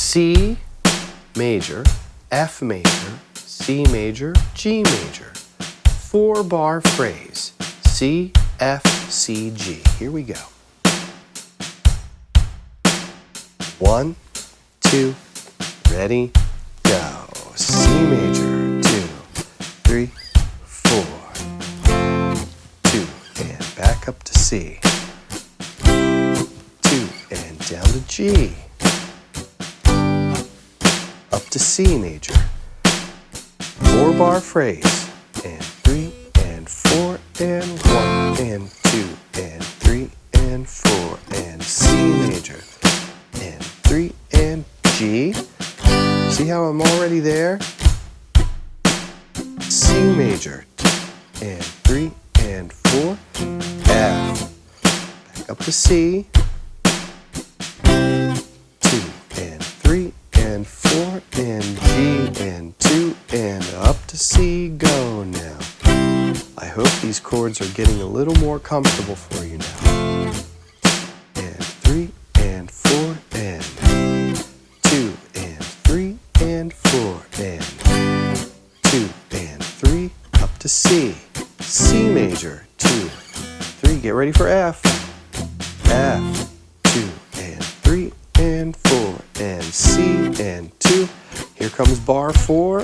C major, F major, C major, G major. 4-bar phrase. C, F, C, G. Here we go. 1, 2, ready, go. C major, 2, 3, 4. 2, and back up to C. 2, and down to G. Up to C major. 4-bar phrase. And 3, and 4, and 1, and 2, and 3, and 4, and C major. And 3, and G. See how I'm already there? C major. And 3, and 4, F. Back up to C. 2, and 3, and 4, and G, and 2, and up to C. Go now. I hope these chords are getting a little more comfortable for you now. And 3, and 4, and 2, and 3, and 4, and 2, and 3, up to C. C major, 2, 3, get ready for F. F, 2, and 3, and 4, and C, and 2. Here comes bar 4.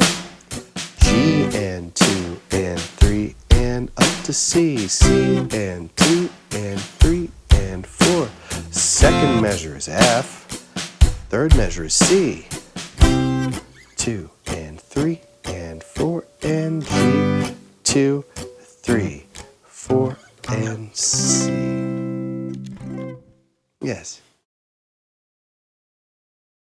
G, and 2, and 3, and up to C. C, and 2, and 3, and 4. Second measure is F. Third measure is C. 2, and 3,